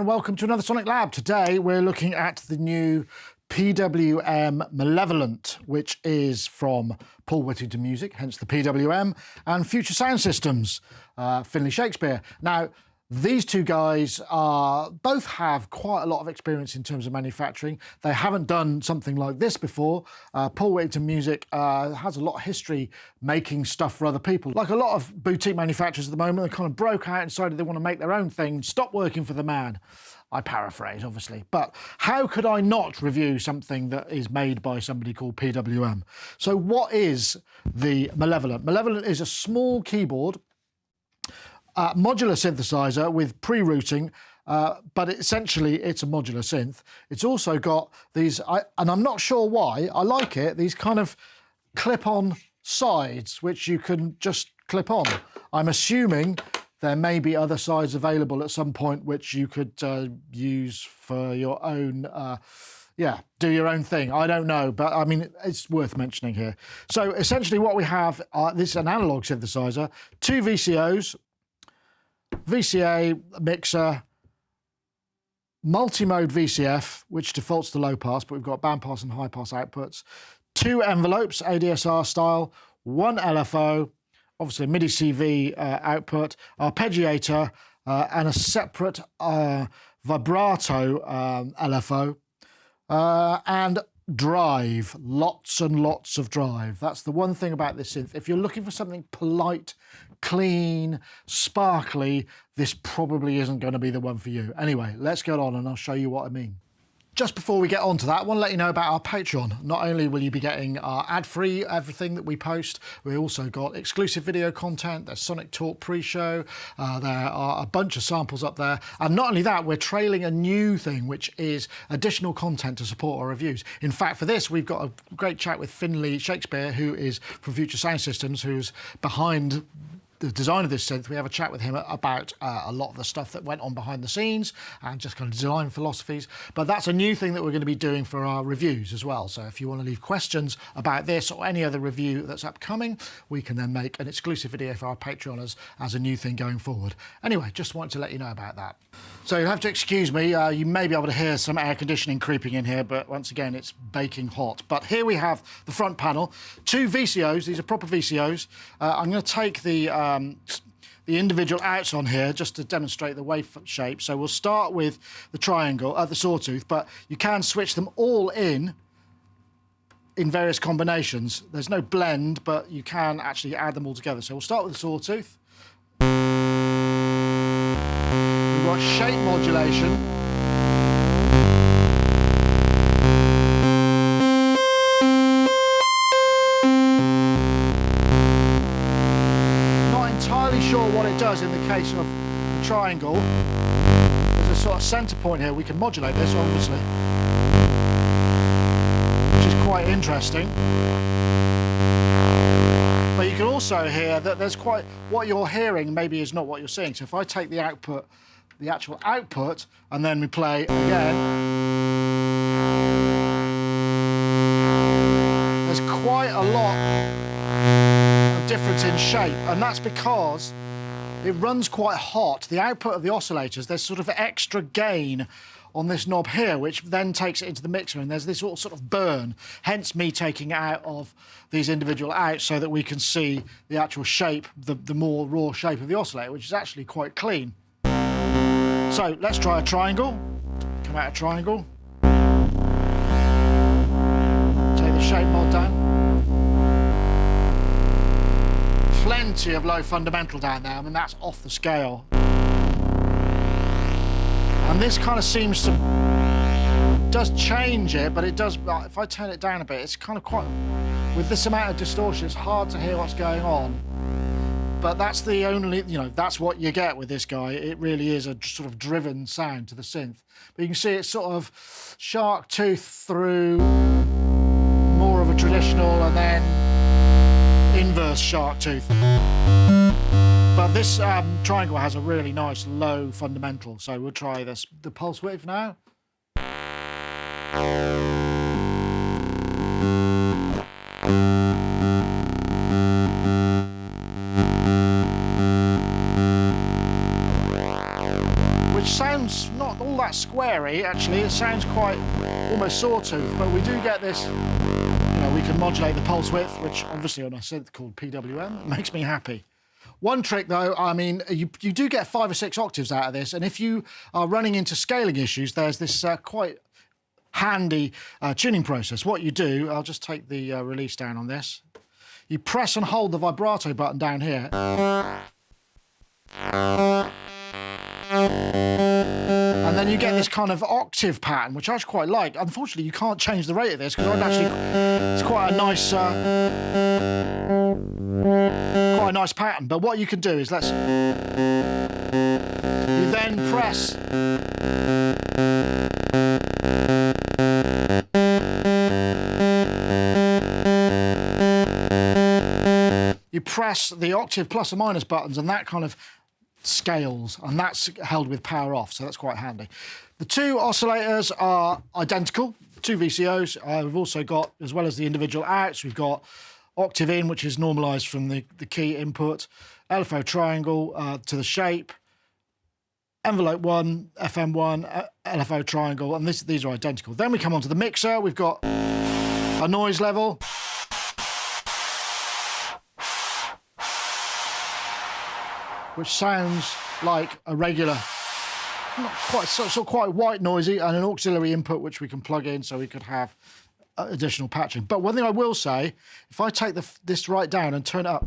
and welcome to another SonicLAB. Today we're looking at the new PWM Malevolent, which is from Paul Whittington Music, hence the PWM, and Future Sound Systems, Finlay Shakespeare. Now, these two guys both have quite a lot of experience in terms of manufacturing. They haven't done something like this before. Paul Whittington Music has a lot of history making stuff for other people. Like a lot of boutique manufacturers at the moment, they kind of broke out and decided they want to make their own thing, stop working for the man. I paraphrase, obviously. But how could I not review something that is made by somebody called PWM? So what is the Malevolent? Malevolent is a small keyboard, modular synthesizer with pre-routing, but essentially it's a modular synth. It's also got these, and I'm not sure why, I like it, these kind of clip-on sides, which you can just clip on. I'm assuming there may be other sides available at some point which you could use for your own, do your own thing. I don't know, but I mean, it's worth mentioning here. So essentially what we have, this is an analog synthesizer, two VCOs, VCA mixer, multi-mode VCF, which defaults to low pass, but we've got band pass and high pass outputs, two envelopes, ADSR style, one LFO, obviously a MIDI CV output, arpeggiator, and a separate vibrato LFO, and drive, lots and lots of drive. That's the one thing about this synth. If you're looking for something polite, clean, sparkly, this probably isn't going to be the one for you. Anyway, let's get on and I'll show you what I mean. Just before we get on to that, I want to let you know about our Patreon. Not only will you be getting our ad-free everything that we post, we also got exclusive video content, there's Sonic Talk pre-show, there are a bunch of samples up there, and not only that, we're trailing a new thing, which is additional content to support our reviews. In fact, for this, we've got a great chat with Finlay Shakespeare, who is from Future Sound Systems, who's behind the design of this synth. We have a chat with him about a lot of the stuff that went on behind the scenes and just kind of design philosophies. But that's a new thing that we're going to be doing for our reviews as well. So if you want to leave questions about this or any other review that's upcoming, we can then make an exclusive video for our Patreoners as a new thing going forward. Anyway, just wanted to let you know about that. So you'll have to excuse me, you may be able to hear some air conditioning creeping in here, but once again, it's baking hot. But here we have the front panel, two VCOs, these are proper VCOs. I'm going to take the individual outs on here just to demonstrate the wave shape. So we'll start with the triangle, the sawtooth, but you can switch them all in various combinations. There's no blend, but you can actually add them all together. So we'll start with the sawtooth. We've got shape modulation. Not entirely sure what it does in the case of the triangle. There's a sort of centre point here. We can modulate this, obviously, which is quite interesting. But you can also hear that there's quite, what you're hearing maybe is not what you're seeing. So if I take the output, the actual output, and then we play again, there's quite a lot of difference in shape, and that's because it runs quite hot. The output of the oscillators, there's sort of extra gain on this knob here, which then takes it into the mixer, and there's this sort of burn, hence me taking it out of these individual outs so that we can see the actual shape, the more raw shape of the oscillator, which is actually quite clean. So let's try a triangle. Come out a triangle. Take the shape mod down. Plenty of low fundamental down there. I mean, that's off the scale. And this kind of seems to, does change it, but it does, if I turn it down a bit, it's kind of quite, with this amount of distortion, it's hard to hear what's going on. But that's the only, that's what you get with this guy. It really is a sort of driven sound to the synth. But you can see it's sort of shark tooth through more of a traditional and then inverse shark tooth. But this triangle has a really nice low fundamental. So we'll try this, the pulse width now. which sounds not all that squarey, actually. It sounds quite almost sawtooth, but we do get this, you know, we can modulate the pulse width, which obviously on a synth called PWM, it makes me happy. One trick though, I mean, you do get 5 or 6 octaves out of this, and if you are running into scaling issues, there's this quite handy tuning process. What you do, I'll just take the release down on this. You press and hold the vibrato button down here. And then you get this kind of octave pattern, which I quite like. Unfortunately, you can't change the rate of this because it's quite a nice pattern. But what you can do is you then press. You press the octave plus or minus buttons, and that kind of scales, and that's held with power off, so that's quite handy. The 2 oscillators are identical, 2 VCOs. We've also got, as well as the individual outs, we've got octave in, which is normalised from the key input, LFO triangle to the shape, envelope 1, FM 1, LFO triangle, and these are identical. Then we come on to the mixer. We've got a noise level, which sounds like a regular, not quite, sort of quite white noisy, and an auxiliary input which we can plug in so we could have additional patching. But one thing I will say, if I take this right down and turn it up,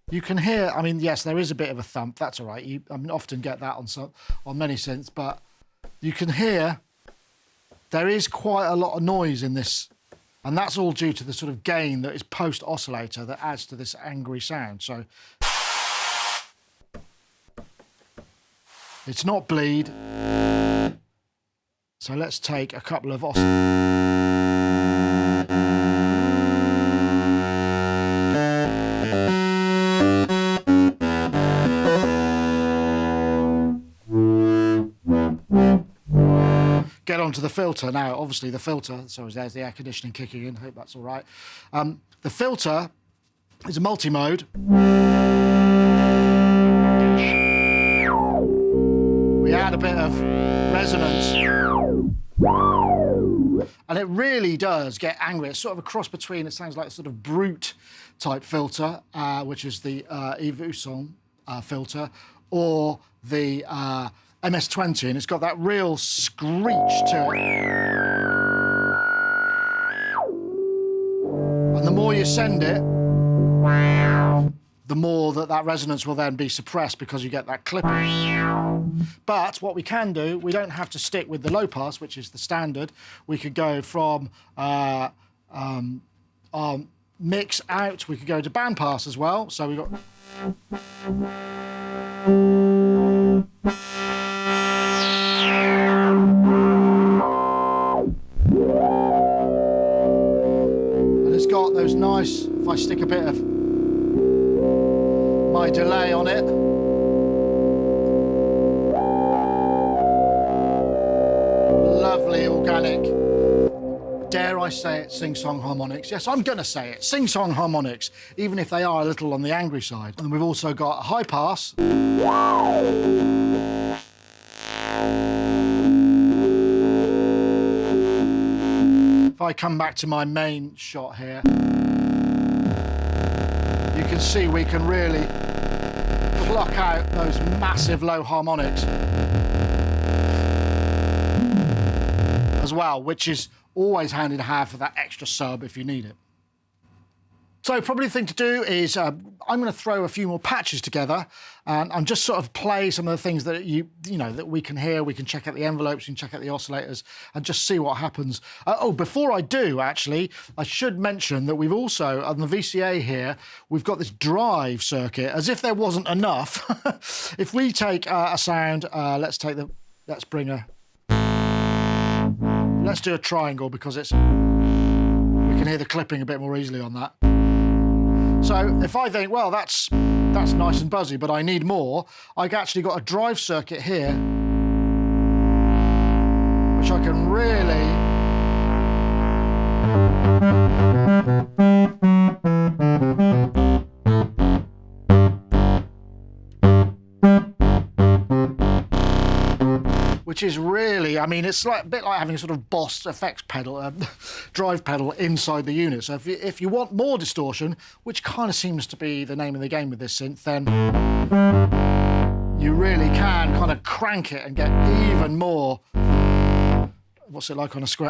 you can hear, I mean, yes, there is a bit of a thump, that's all right. I mean, often get that on many synths, but you can hear there is quite a lot of noise in this, and that's all due to the sort of gain that is post-oscillator that adds to this angry sound. So it's not bleed. So let's take a couple of get onto the filter now. Obviously the filter, so there's the air conditioning kicking in, hope that's all right. The filter is a multi-mode. We add a bit of resonance, and it really does get angry. It's sort of a cross between, it sounds like a sort of brute type filter, which is the Evuson filter, or the MS-20, and it's got that real screech to it. And the more you send it, the more that resonance will then be suppressed because you get that clipping. But what we can do, we don't have to stick with the low pass, which is the standard. We could go from our mix out, we could go to band pass as well. So we've got... And it's got those nice, if I stick a bit of my delay on it, lovely organic, dare I say it, sing-song harmonics. Yes, I'm gonna say it, sing-song harmonics, even if they are a little on the angry side. And we've also got a high pass. If I come back to my main shot here, you can see we can really pluck out those massive low harmonics as well, which is always handy to have for that extra sub if you need it. So probably the thing to do is I'm going to throw a few more patches together and just sort of play some of the things that you know that we can hear. We can check out the envelopes, we can check out the oscillators, and just see what happens. Oh, before I do, actually, I should mention that we've also on the VCA here we've got this drive circuit. As if there wasn't enough, if we take a sound, let's do a triangle because we can hear the clipping a bit more easily on that. So if I think, well, that's nice and buzzy, but I need more, I've actually got a drive circuit here, which I can really... which which is really, I mean, it's like a bit like having a sort of Boss effects pedal, drive pedal inside the unit. So if you want more distortion, which kind of seems to be the name of the game with this synth, then you really can kind of crank it and get even more. What's it like on a square?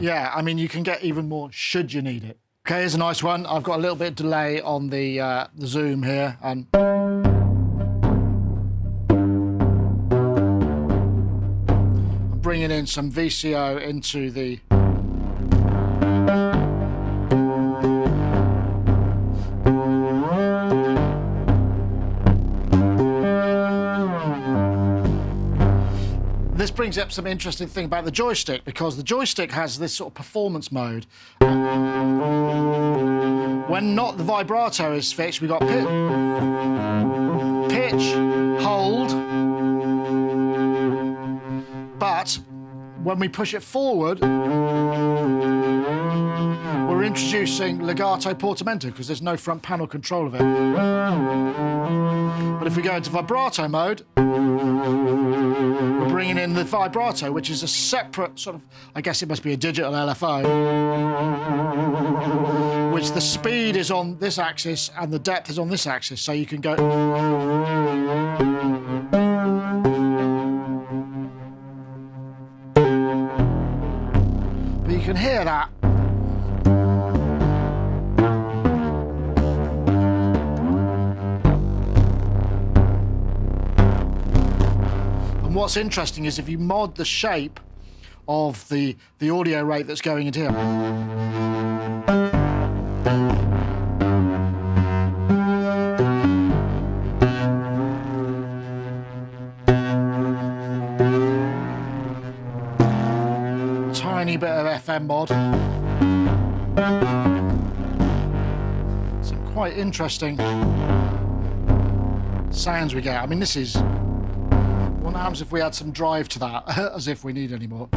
Yeah, I mean, you can get even more should you need it. Okay, here's a nice one. I've got a little bit of delay on the zoom here, and I'm bringing in some VCO into the This brings up some interesting thing about the joystick, because the joystick has this sort of performance mode. When not the vibrato is fixed, we've got pitch, hold, but when we push it forward, we're introducing legato portamento because there's no front panel control of it. But if we go into vibrato mode, we're bringing in the vibrato, which is a separate sort of, I guess it must be a digital LFO, which the speed is on this axis and the depth is on this axis, so you can go. But you can hear that. What's interesting is if you mod the shape of the audio rate that's going into here. Tiny bit of FM mod. Some quite interesting sounds we get. I mean, this is. What happens if we add some drive to that, as if we need any more?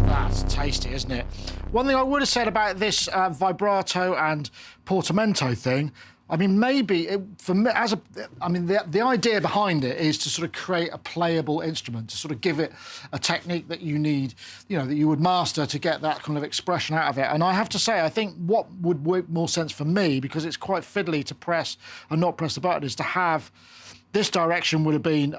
That's tasty, isn't it? One thing I would have said about this vibrato and portamento thing, I mean, maybe for me, the idea behind it is to sort of create a playable instrument, to sort of give it a technique that you need, you know, that you would master to get that kind of expression out of it. And I have to say, I think what would make more sense for me, because it's quite fiddly to press and not press the button, is to have this direction would have been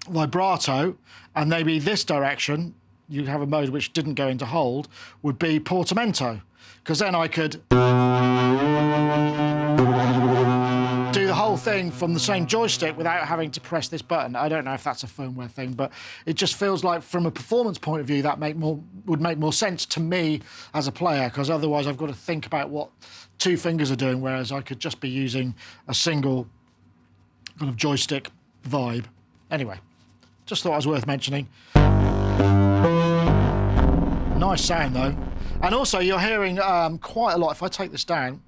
vibrato, and maybe this direction, you'd have a mode which didn't go into hold, would be portamento, because then I could do the whole thing from the same joystick without having to press this button. I don't know if that's a firmware thing, but it just feels like from a performance point of view that would make more sense to me as a player, because otherwise I've got to think about what two fingers are doing, whereas I could just be using a single kind of joystick vibe. Anyway, just thought it was worth mentioning. Nice sound though. And also you're hearing quite a lot. If I take this down,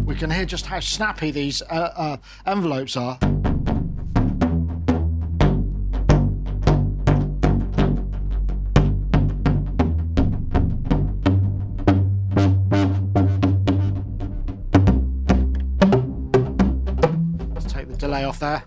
we can hear just how snappy these envelopes are. Let's take the delay off there.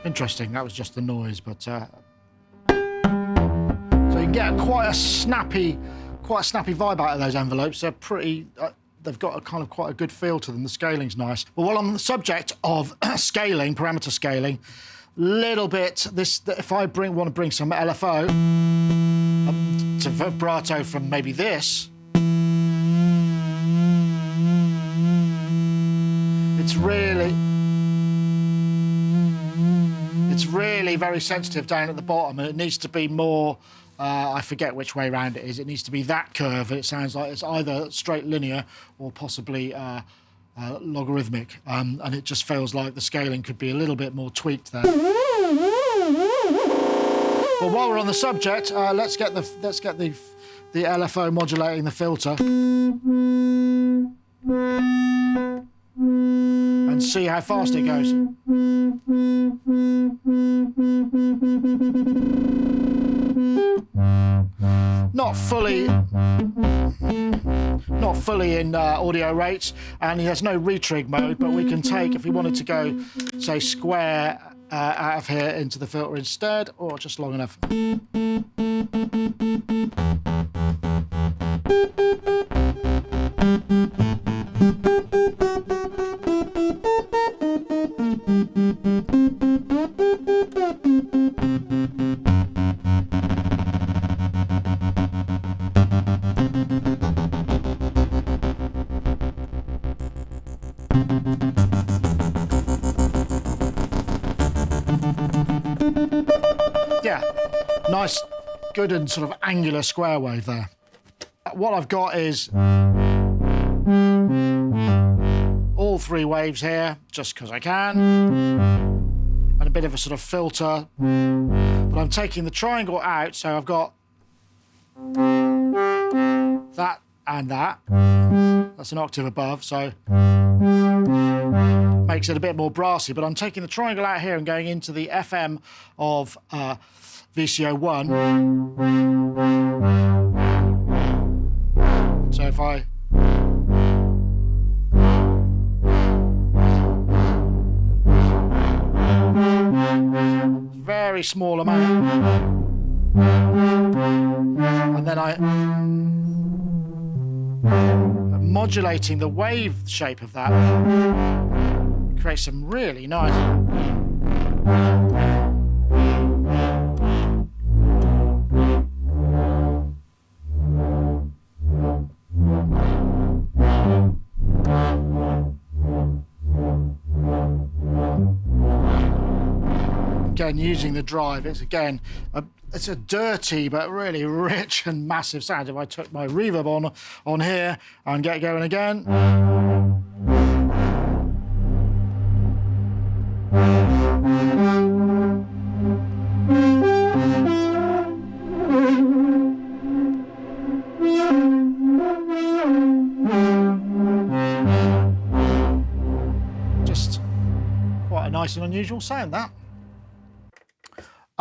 Interesting, that was just the noise, but so you get quite a snappy vibe out of those envelopes. They're pretty, they've got a kind of quite a good feel to them. The scaling's nice. But while on the subject of scaling, parameter scaling, little bit if I want to bring some LFO to vibrato from maybe this, it's really very sensitive down at the bottom, and it needs to be more, I forget which way round it is. It needs to be that curve. It sounds like it's either straight linear or possibly logarithmic, and it just feels like the scaling could be a little bit more tweaked there. But while we're on the subject, let's get the LFO modulating the filter and see how fast it goes. Not fully in audio rates, and there's no retrig mode, but we can take, if we wanted to go, say, square out of here into the filter instead, or just long enough. Yeah, nice, good and sort of angular square wave there. What I've got is all three waves here, just because I can, and a bit of a sort of filter, but I'm taking the triangle out, so I've got that and that. That's an octave above, so makes it a bit more brassy, but I'm taking the triangle out here and going into the FM of VCO1. So if I very small amount, and then I'm modulating the wave shape of that, creates some really nice. Again, using the drive, it's again, it's a dirty but really rich and massive sound. If I took my reverb on here and get going again. Just quite a nice and unusual sound, that.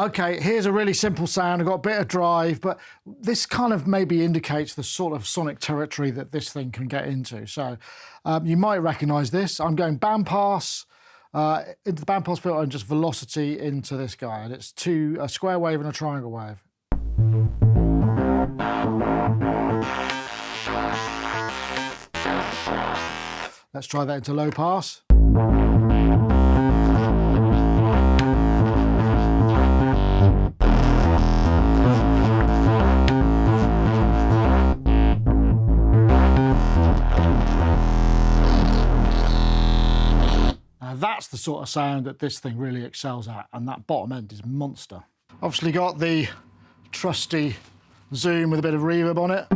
Okay, here's a really simple sound. I've got a bit of drive, but this kind of maybe indicates the sort of sonic territory that this thing can get into. So you might recognize this. I'm going bandpass into the bandpass filter and just velocity into this guy. And it's a square wave and a triangle wave. Let's try that into low pass. That's the sort of sound that this thing really excels at, and that bottom end is monster. Obviously got the trusty zoom with a bit of reverb on it.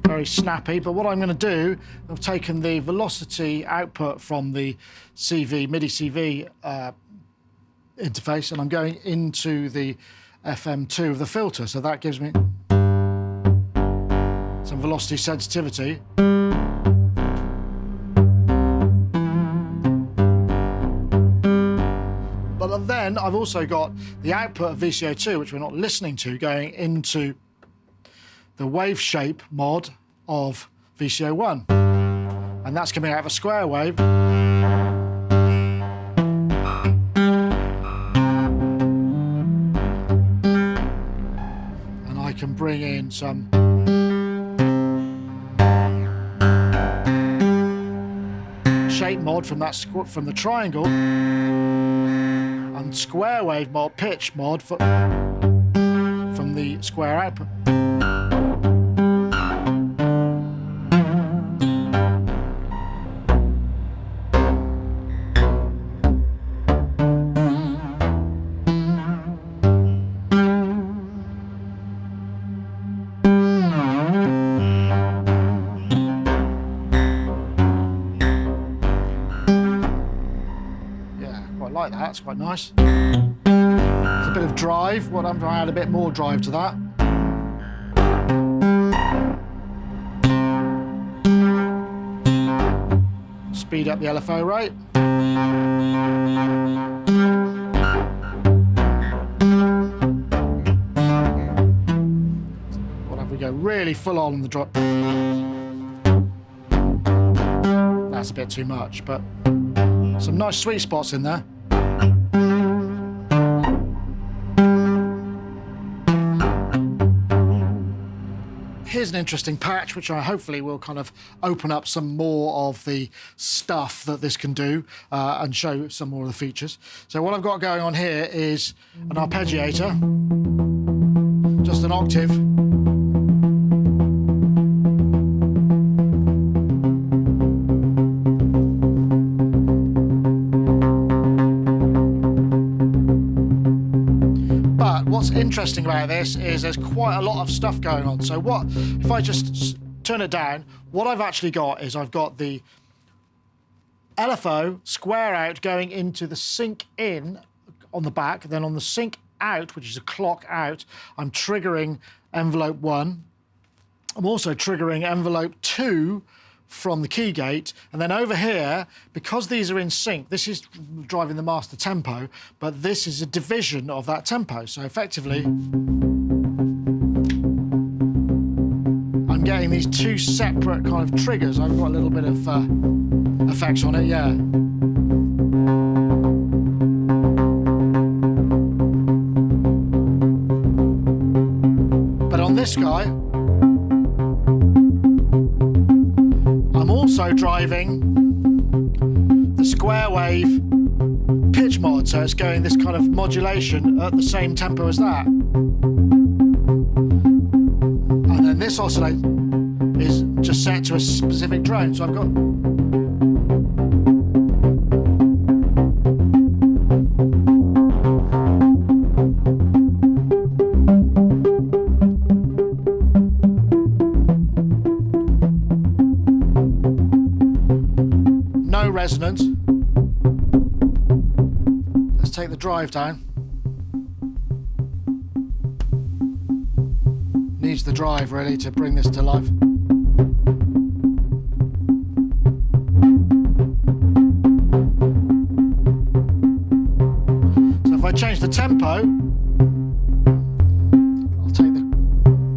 Very snappy, but what I'm going to do, I've taken the velocity output from the MIDI CV interface, and I'm going into the FM2 of the filter, so that gives me some velocity sensitivity. But then I've also got the output of VCO2, which we're not listening to, going into the wave shape mod of VCO1. And that's coming out of a square wave. And I can bring in some shape mod from the triangle, and square wave mod, pitch mod from the square output. That's quite nice. There's a bit of drive. What I'm trying to add a bit more drive to that. Speed up the LFO rate. What have we go? Really full on the drop. That's a bit too much, but some nice sweet spots in there. Here's an interesting patch, which I hopefully will kind of open up some more of the stuff that this can do and show some more of the features. So what I've got going on here is an arpeggiator, just an octave. What's interesting about this is there's quite a lot of stuff going on. So what, if I just turn it down, what I've actually got is I've got the LFO square out going into the sync in on the back, then on the sync out, which is a clock out, I'm triggering envelope 1. I'm also triggering envelope 2 from the key gate, and then over here, because these are in sync, this is driving the master tempo, but this is a division of that tempo. So effectively, I'm getting these two separate kind of triggers. I've got a little bit of effects on it, yeah. But on this guy, I'm also driving the square wave pitch mod, so it's going this kind of modulation at the same tempo as that. And then this oscillator is just set to a specific drone, so I've got resonance. Let's take the drive down. Needs the drive really to bring this to life. So if I change the tempo, I'll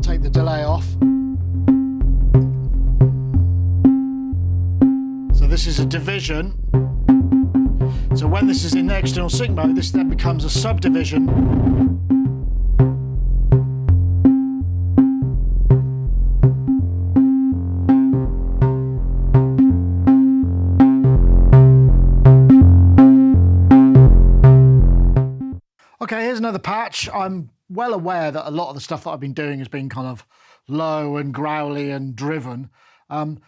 take the delay off. This is a division, so when this is in the external sync mode, this then becomes a subdivision. Okay, here's another patch. I'm well aware that a lot of the stuff that I've been doing has been kind of low and growly and driven.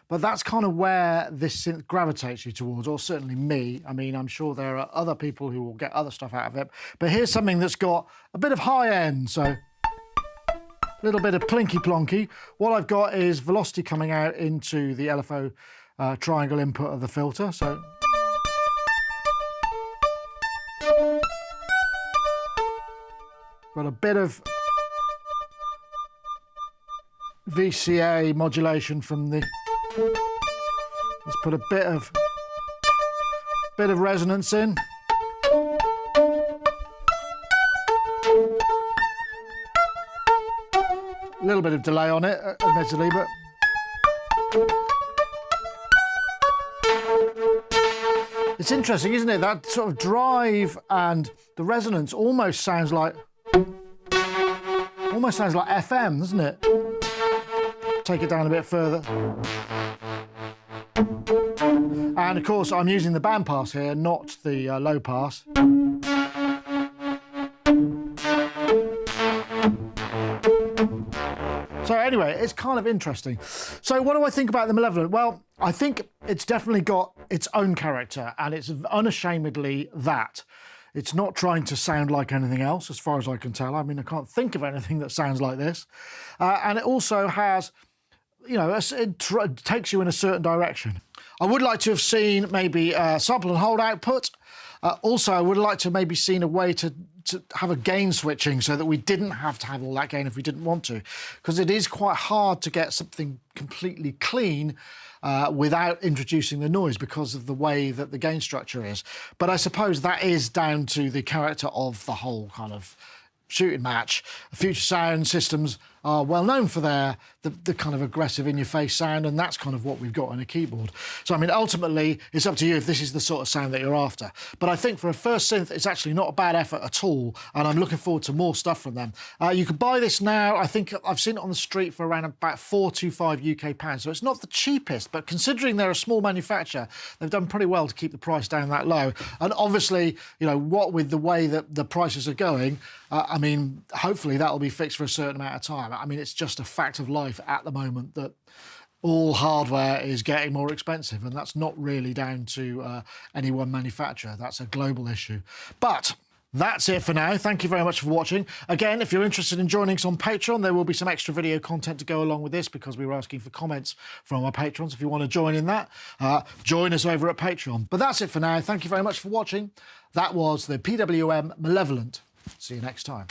But that's kind of where this synth gravitates you towards, or certainly me. I mean, I'm sure there are other people who will get other stuff out of it. But here's something that's got a bit of high end, so a little bit of plinky plonky. What I've got is velocity coming out into the LFO triangle input of the filter. So got a bit of VCA modulation from the. Let's put a bit of resonance in. A little bit of delay on it, admittedly, but it's interesting, isn't it? That sort of drive and the resonance almost sounds like FM, doesn't it? Take it down a bit further. And of course, I'm using the bandpass here, not the low pass. So anyway, it's kind of interesting. So what do I think about the Malevolent? Well, I think it's definitely got its own character, and it's unashamedly that. It's not trying to sound like anything else, as far as I can tell. I mean, I can't think of anything that sounds like this. And it also has, you know, it takes you in a certain direction. I would like to have seen maybe sample and hold output. Also, I would like to maybe seen a way to have a gain switching so that we didn't have to have all that gain if we didn't want to, because it is quite hard to get something completely clean without introducing the noise because of the way that the gain structure is. But I suppose that is down to the character of the whole kind of shooting match. Future Sound systems are well known for the kind of aggressive in-your-face sound, and that's kind of what we've got on a keyboard. So, I mean, ultimately, it's up to you if this is the sort of sound that you're after. But I think for a first synth, it's actually not a bad effort at all, and I'm looking forward to more stuff from them. You can buy this now. I think I've seen it on the street for around about £425 UK, so it's not the cheapest, but considering they're a small manufacturer, they've done pretty well to keep the price down that low. And obviously, you know, what with the way that the prices are going, I mean, hopefully that'll be fixed for a certain amount of time. I mean, it's just a fact of life at the moment that all hardware is getting more expensive, and that's not really down to any one manufacturer. That's a global issue. But that's it for now. Thank you very much for watching. Again, if you're interested in joining us on Patreon, there will be some extra video content to go along with this because we were asking for comments from our patrons. If you want to join in that, join us over at Patreon. But that's it for now. Thank you very much for watching. That was the PWM Malevolent. See you next time.